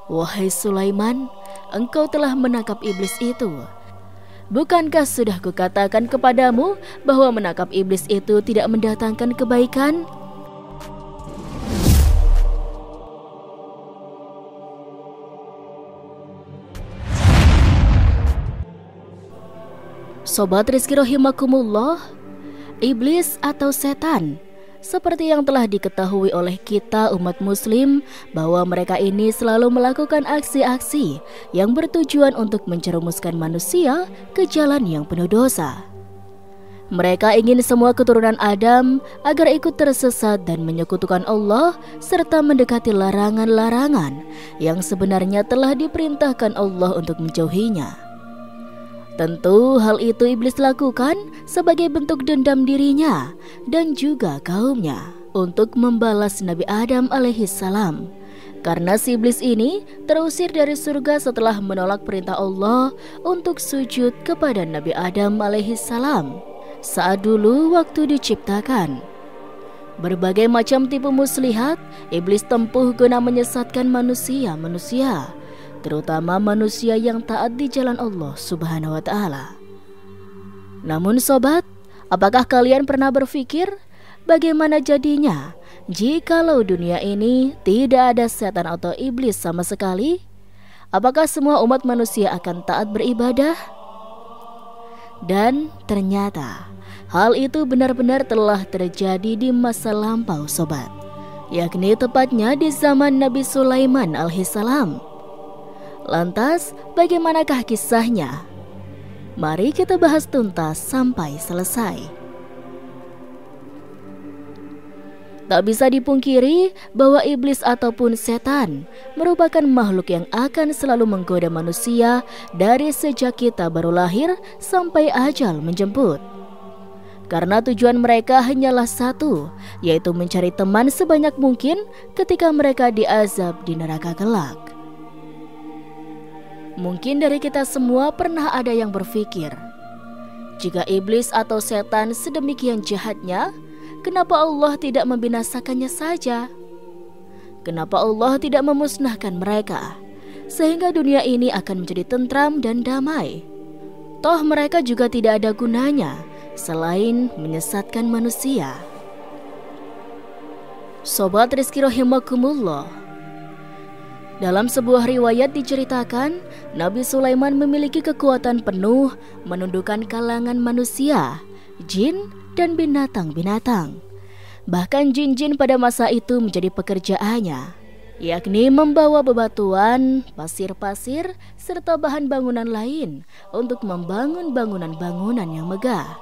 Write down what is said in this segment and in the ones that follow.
Wahai Sulaiman, engkau telah menangkap iblis itu. Bukankah sudah kukatakan kepadamu bahwa menangkap iblis itu tidak mendatangkan kebaikan? Sobat Rizky rahimakumullah, iblis atau setan, seperti yang telah diketahui oleh kita umat muslim bahwa mereka ini selalu melakukan aksi-aksi yang bertujuan untuk menjerumuskan manusia ke jalan yang penuh dosa. Mereka ingin semua keturunan Adam agar ikut tersesat dan menyekutukan Allah serta mendekati larangan-larangan yang sebenarnya telah diperintahkan Allah untuk menjauhinya. Tentu hal itu iblis lakukan sebagai bentuk dendam dirinya dan juga kaumnya untuk membalas Nabi Adam alaihissalam. Karena si iblis ini terusir dari surga setelah menolak perintah Allah untuk sujud kepada Nabi Adam alaihissalam saat dulu waktu diciptakan. Berbagai macam tipu muslihat iblis tempuh guna menyesatkan manusia, terutama manusia yang taat di jalan Allah Subhanahu wa Ta'ala. Namun sobat, apakah kalian pernah berpikir bagaimana jadinya jikalau dunia ini tidak ada setan atau iblis sama sekali? Apakah semua umat manusia akan taat beribadah? Dan ternyata hal itu benar-benar telah terjadi di masa lampau sobat, yakni tepatnya di zaman Nabi Sulaiman alaihissalam. Lantas, bagaimanakah kisahnya? Mari kita bahas tuntas sampai selesai. Tak bisa dipungkiri bahwa iblis ataupun setan merupakan makhluk yang akan selalu menggoda manusia dari sejak kita baru lahir sampai ajal menjemput. Karena tujuan mereka hanyalah satu, yaitu mencari teman sebanyak mungkin ketika mereka diazab di neraka kelak. Mungkin dari kita semua pernah ada yang berpikir, jika iblis atau setan sedemikian jahatnya, kenapa Allah tidak membinasakannya saja? Kenapa Allah tidak memusnahkan mereka, sehingga dunia ini akan menjadi tentram dan damai? Toh mereka juga tidak ada gunanya selain menyesatkan manusia. Sobat Rizky rahimakumullah, dalam sebuah riwayat diceritakan, Nabi Sulaiman memiliki kekuatan penuh menundukkan kalangan manusia, jin, dan binatang-binatang. Bahkan jin-jin pada masa itu menjadi pekerjaannya, yakni membawa bebatuan, pasir-pasir, serta bahan bangunan lain untuk membangun bangunan-bangunan yang megah.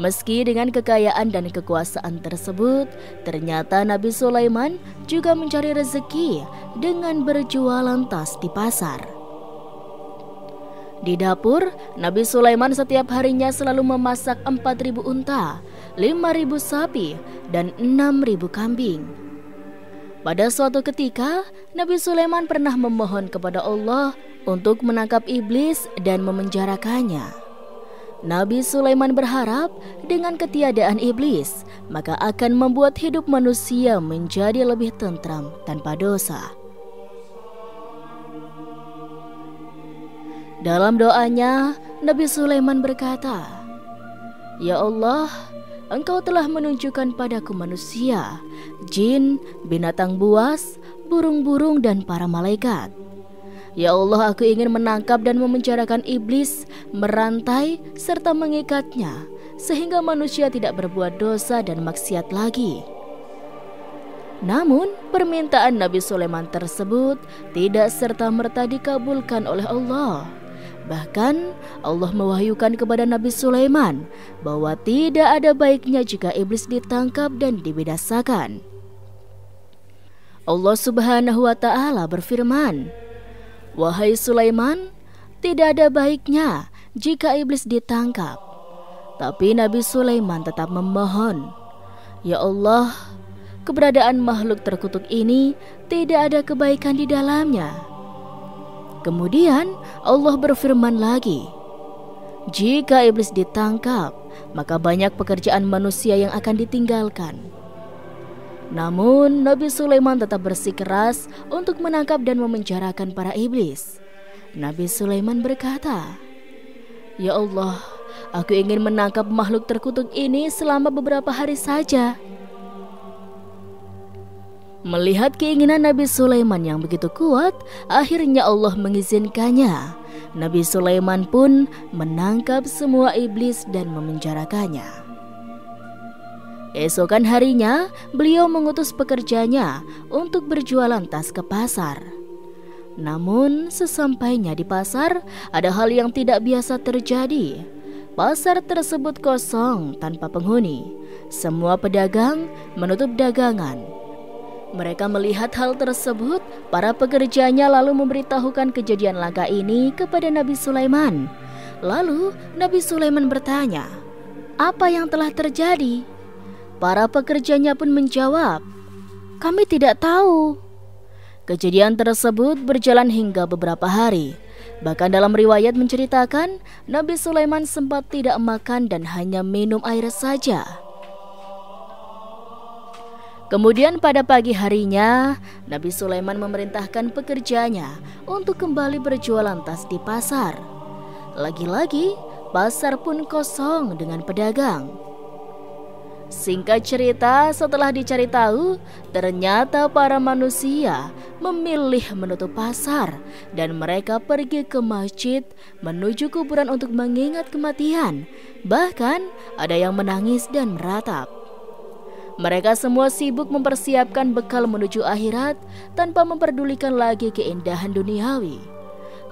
Meski dengan kekayaan dan kekuasaan tersebut, ternyata Nabi Sulaiman juga mencari rezeki dengan berjualan tas di pasar. Di dapur, Nabi Sulaiman setiap harinya selalu memasak 4.000 unta, 5.000 sapi, dan 6.000 kambing. Pada suatu ketika, Nabi Sulaiman pernah memohon kepada Allah untuk menangkap iblis dan memenjarakannya. Nabi Sulaiman berharap dengan ketiadaan iblis, maka akan membuat hidup manusia menjadi lebih tentram tanpa dosa. Dalam doanya, Nabi Sulaiman berkata, "Ya Allah, Engkau telah menunjukkan padaku manusia, jin, binatang buas, burung-burung, dan para malaikat. Ya Allah, aku ingin menangkap dan memenjarakan iblis, merantai, serta mengikatnya, sehingga manusia tidak berbuat dosa dan maksiat lagi." Namun, permintaan Nabi Sulaiman tersebut tidak serta-merta dikabulkan oleh Allah. Bahkan, Allah mewahyukan kepada Nabi Sulaiman bahwa tidak ada baiknya jika iblis ditangkap dan dibinasakan. Allah Subhanahu wa Ta'ala berfirman, "Wahai Sulaiman, tidak ada baiknya jika iblis ditangkap." Tapi Nabi Sulaiman tetap memohon, "Ya Allah, keberadaan makhluk terkutuk ini tidak ada kebaikan di dalamnya." Kemudian Allah berfirman lagi, "Jika iblis ditangkap, maka banyak pekerjaan manusia yang akan ditinggalkan. Namun Nabi Sulaiman tetap bersikeras untuk menangkap dan memenjarakan para iblis. Nabi Sulaiman berkata, "Ya Allah, aku ingin menangkap makhluk terkutuk ini selama beberapa hari saja." Melihat keinginan Nabi Sulaiman yang begitu kuat, akhirnya Allah mengizinkannya. Nabi Sulaiman pun menangkap semua iblis dan memenjarakannya. Esokan harinya, beliau mengutus pekerjanya untuk berjualan tas ke pasar. Namun, sesampainya di pasar, ada hal yang tidak biasa terjadi. Pasar tersebut kosong tanpa penghuni. Semua pedagang menutup dagangan. Mereka melihat hal tersebut, para pekerjanya lalu memberitahukan kejadian langka ini kepada Nabi Sulaiman. Lalu Nabi Sulaiman bertanya, "Apa yang telah terjadi?" Para pekerjanya pun menjawab, "Kami tidak tahu." Kejadian tersebut berjalan hingga beberapa hari. Bahkan dalam riwayat menceritakan, Nabi Sulaiman sempat tidak makan dan hanya minum air saja. Kemudian pada pagi harinya, Nabi Sulaiman memerintahkan pekerjanya untuk kembali berjualan tas di pasar. Lagi-lagi, pasar pun kosong dengan pedagang. Singkat cerita, setelah dicari tahu, ternyata para manusia memilih menutup pasar dan mereka pergi ke masjid menuju kuburan untuk mengingat kematian. Bahkan ada yang menangis dan meratap. Mereka semua sibuk mempersiapkan bekal menuju akhirat tanpa memperdulikan lagi keindahan duniawi.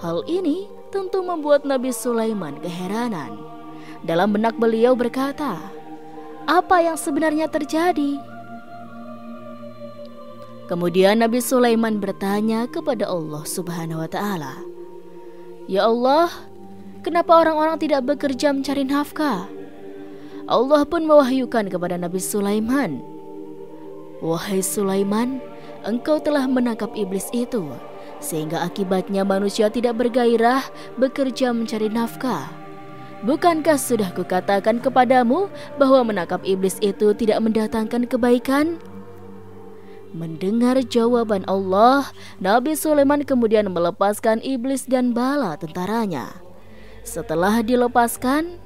Hal ini tentu membuat Nabi Sulaiman keheranan. Dalam benak beliau berkata, "Apa yang sebenarnya terjadi?" Kemudian Nabi Sulaiman bertanya kepada Allah Subhanahu wa Ta'ala, "Ya Allah, kenapa orang-orang tidak bekerja mencari nafkah?" Allah pun mewahyukan kepada Nabi Sulaiman, "Wahai Sulaiman, engkau telah menangkap iblis itu, sehingga akibatnya manusia tidak bergairah bekerja mencari nafkah. Bukankah sudah kukatakan kepadamu bahwa menangkap iblis itu tidak mendatangkan kebaikan?" Mendengar jawaban Allah, Nabi Sulaiman kemudian melepaskan iblis dan bala tentaranya. Setelah dilepaskan,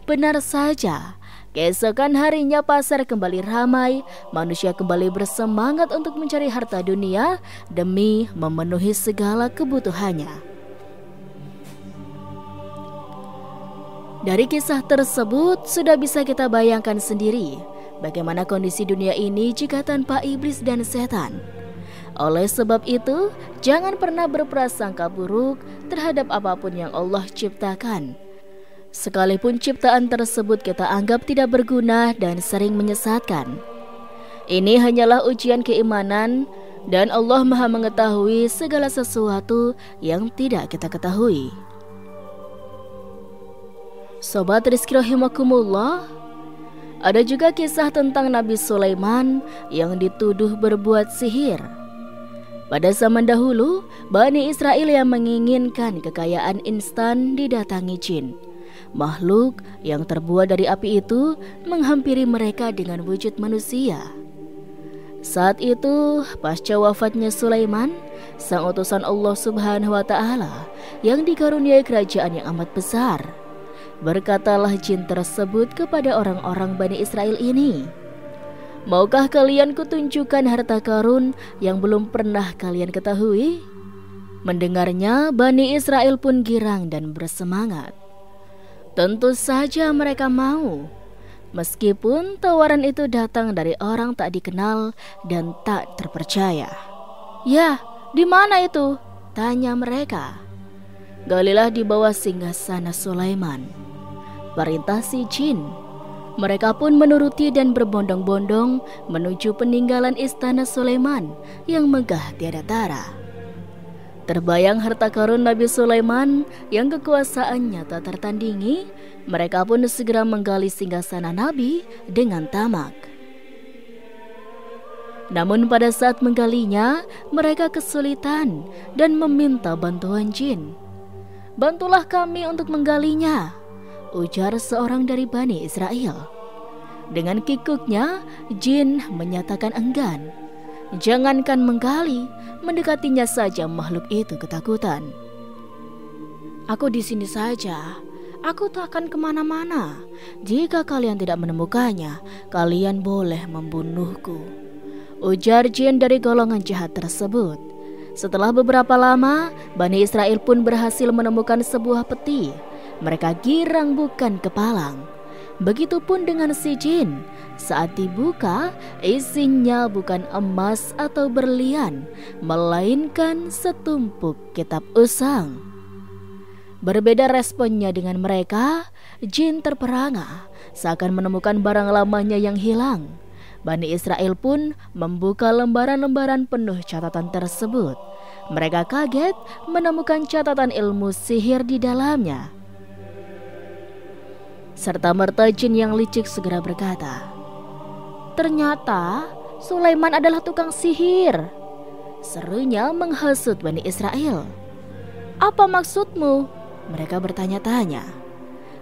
benar saja, keesokan harinya pasar kembali ramai, manusia kembali bersemangat untuk mencari harta dunia demi memenuhi segala kebutuhannya. Dari kisah tersebut sudah bisa kita bayangkan sendiri bagaimana kondisi dunia ini jika tanpa iblis dan setan. Oleh sebab itu, jangan pernah berprasangka buruk terhadap apapun yang Allah ciptakan. Sekalipun ciptaan tersebut kita anggap tidak berguna dan sering menyesatkan. Ini hanyalah ujian keimanan dan Allah Maha mengetahui segala sesuatu yang tidak kita ketahui. Sobat Rizki rahimakumullah, ada juga kisah tentang Nabi Sulaiman yang dituduh berbuat sihir. Pada zaman dahulu, Bani Israel yang menginginkan kekayaan instan didatangi jin. Makhluk yang terbuat dari api itu menghampiri mereka dengan wujud manusia. Saat itu, pasca wafatnya Sulaiman, sang utusan Allah Subhanahu wa Ta'ala yang dikaruniai kerajaan yang amat besar, berkatalah jin tersebut kepada orang-orang Bani Israel ini, "Maukah kalian kutunjukkan harta karun yang belum pernah kalian ketahui?" Mendengarnya, Bani Israel pun girang dan bersemangat. Tentu saja mereka mau, meskipun tawaran itu datang dari orang tak dikenal dan tak terpercaya. "Ya, di mana itu?" tanya mereka. "Galilah di bawah singgasana Sulaiman," perintah si jin. Mereka pun menuruti dan berbondong-bondong menuju peninggalan istana Sulaiman yang megah tiada tara. Terbayang harta karun Nabi Sulaiman yang kekuasaannya tak tertandingi, mereka pun segera menggali singgasana Nabi dengan tamak. Namun pada saat menggalinya, mereka kesulitan dan meminta bantuan jin. "Bantulah kami untuk menggalinya," ujar seorang dari Bani Israel. Dengan kikuknya, jin menyatakan enggan. Jangankan menggali, mendekatinya saja makhluk itu ketakutan. Aku di sini saja. Aku tak akan kemana-mana. Jika kalian tidak menemukannya, kalian boleh membunuhku, ujar jin dari golongan jahat tersebut. Setelah beberapa lama, Bani Israel pun berhasil menemukan sebuah peti. Mereka girang bukan kepalang. Begitupun dengan si jin. Saat dibuka, isinya bukan emas atau berlian, melainkan setumpuk kitab usang. Berbeda responnya dengan mereka, jin terperangah seakan menemukan barang lamanya yang hilang. Bani Israel pun membuka lembaran-lembaran penuh catatan tersebut. Mereka kaget menemukan catatan ilmu sihir di dalamnya. Serta merta jin yang licik segera berkata, "Ternyata Sulaiman adalah tukang sihir." Serunya menghasut Bani Israel. "Apa maksudmu?" Mereka bertanya-tanya.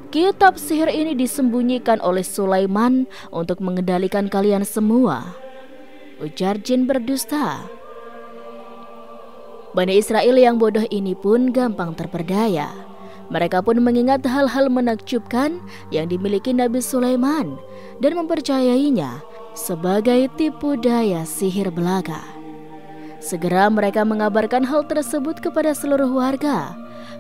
"Kitab sihir ini disembunyikan oleh Sulaiman untuk mengendalikan kalian semua," ujar jin berdusta. Bani Israel yang bodoh ini pun gampang terperdaya. Mereka pun mengingat hal-hal menakjubkan yang dimiliki Nabi Sulaiman dan mempercayainya sebagai tipu daya sihir belaka. Segera mereka mengabarkan hal tersebut kepada seluruh warga.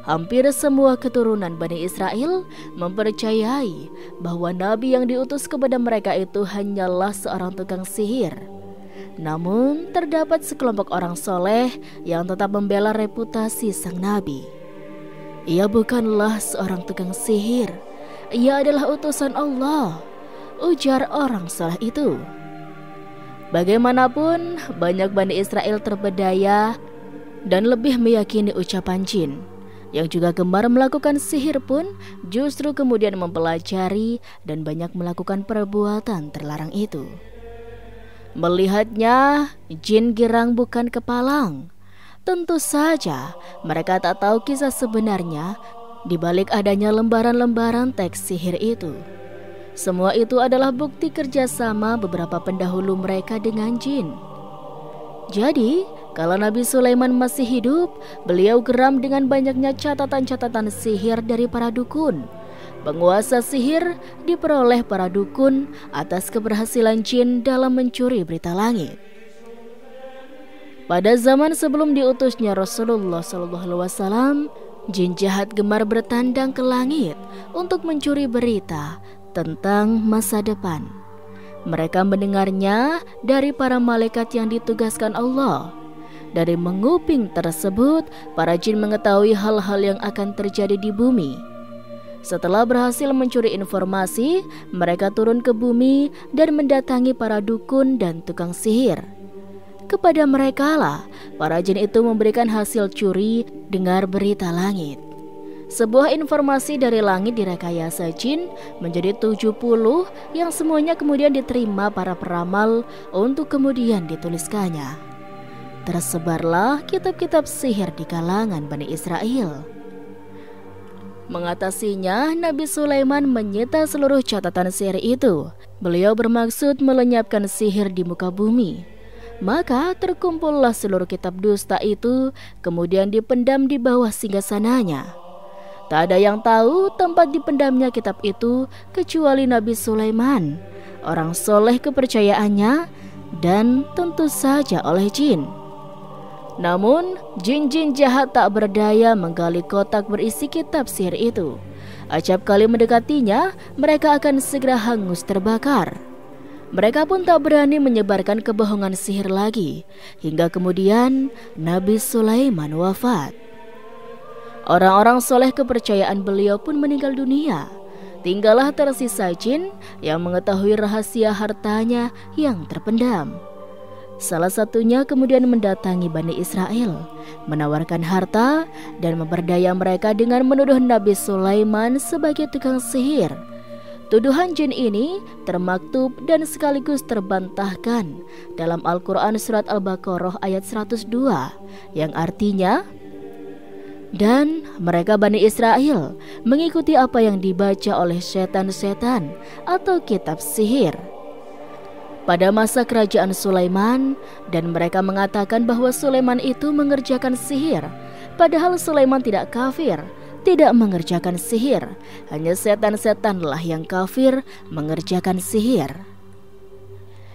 Hampir semua keturunan Bani Israel mempercayai bahwa Nabi yang diutus kepada mereka itu hanyalah seorang tukang sihir. Namun terdapat sekelompok orang soleh yang tetap membela reputasi sang Nabi. "Ia bukanlah seorang tukang sihir, ia adalah utusan Allah," ujar orang soleh itu. Bagaimanapun, banyak Bani Israel terpedaya dan lebih meyakini ucapan jin. Yang juga gemar melakukan sihir pun justru kemudian mempelajari dan banyak melakukan perbuatan terlarang itu. Melihatnya, jin girang bukan kepalang. Tentu saja mereka tak tahu kisah sebenarnya di balik adanya lembaran-lembaran teks sihir itu. Semua itu adalah bukti kerjasama beberapa pendahulu mereka dengan jin. Jadi, kalau Nabi Sulaiman masih hidup, beliau geram dengan banyaknya catatan-catatan sihir dari para dukun. Penguasa sihir diperoleh para dukun atas keberhasilan jin dalam mencuri berita langit. Pada zaman sebelum diutusnya Rasulullah SAW, jin jahat gemar bertandang ke langit untuk mencuri berita tentang masa depan. Mereka mendengarnya dari para malaikat yang ditugaskan Allah. Dari menguping tersebut, para jin mengetahui hal-hal yang akan terjadi di bumi. Setelah berhasil mencuri informasi, mereka turun ke bumi dan mendatangi para dukun dan tukang sihir. Kepada mereka lah para jin itu memberikan hasil curi dengar berita langit. Sebuah informasi dari langit direkayasa jin menjadi 70 yang semuanya kemudian diterima para peramal untuk kemudian dituliskannya. Tersebarlah kitab-kitab sihir di kalangan Bani Israel. Mengatasinya, Nabi Sulaiman menyita seluruh catatan sihir itu. Beliau bermaksud melenyapkan sihir di muka bumi. Maka terkumpullah seluruh kitab dusta itu, kemudian dipendam di bawah singgasananya. Tak ada yang tahu tempat dipendamnya kitab itu kecuali Nabi Sulaiman, orang soleh kepercayaannya, dan tentu saja oleh jin. Namun, jin-jin jahat tak berdaya menggali kotak berisi kitab sihir itu. Acap kali mendekatinya, mereka akan segera hangus terbakar. Mereka pun tak berani menyebarkan kebohongan sihir lagi, hingga kemudian Nabi Sulaiman wafat. Orang-orang soleh kepercayaan beliau pun meninggal dunia. Tinggallah tersisa jin yang mengetahui rahasia hartanya yang terpendam. Salah satunya kemudian mendatangi Bani Israel, menawarkan harta dan memperdaya mereka dengan menuduh Nabi Sulaiman sebagai tukang sihir. Tuduhan jin ini termaktub dan sekaligus terbantahkan dalam Al-Quran Surat Al-Baqarah ayat 102 yang artinya, "Dan mereka Bani Israel mengikuti apa yang dibaca oleh setan-setan atau kitab sihir pada masa kerajaan Sulaiman, dan mereka mengatakan bahwa Sulaiman itu mengerjakan sihir, padahal Sulaiman tidak kafir, tidak mengerjakan sihir. Hanya setan-setanlah yang kafir mengerjakan sihir.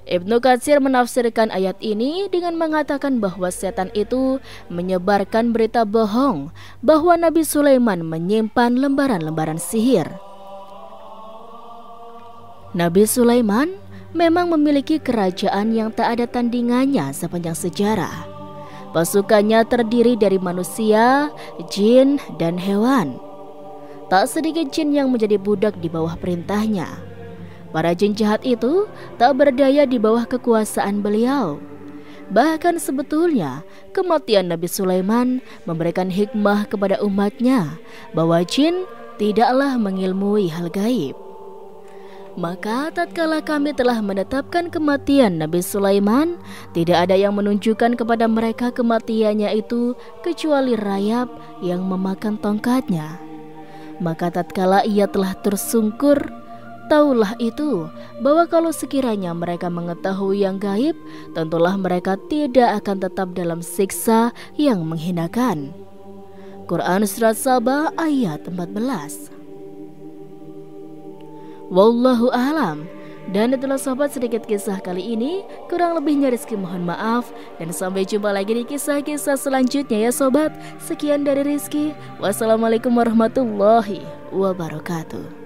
Ibnu Katsir menafsirkan ayat ini dengan mengatakan bahwa setan itu menyebarkan berita bohong bahwa Nabi Sulaiman menyimpan lembaran-lembaran sihir. Nabi Sulaiman memang memiliki kerajaan yang tak ada tandingannya sepanjang sejarah. Pasukannya terdiri dari manusia, jin, dan hewan. Tak sedikit jin yang menjadi budak di bawah perintahnya. Para jin jahat itu tak berdaya di bawah kekuasaan beliau. Bahkan sebetulnya kematian Nabi Sulaiman memberikan hikmah kepada umatnya bahwa jin tidaklah mengilmui hal gaib. Maka tatkala kami telah menetapkan kematian Nabi Sulaiman, tidak ada yang menunjukkan kepada mereka kematiannya itu kecuali rayap yang memakan tongkatnya. Maka tatkala ia telah tersungkur, taulah itu bahwa kalau sekiranya mereka mengetahui yang gaib, tentulah mereka tidak akan tetap dalam siksa yang menghinakan. Quran Surat Saba ayat 14. Wallahu a'lam. Dan itulah sobat sedikit kisah kali ini. Kurang lebihnya Rizky mohon maaf. Dan sampai jumpa lagi di kisah-kisah selanjutnya ya sobat. Sekian dari Rizky. Wassalamualaikum warahmatullahi wabarakatuh.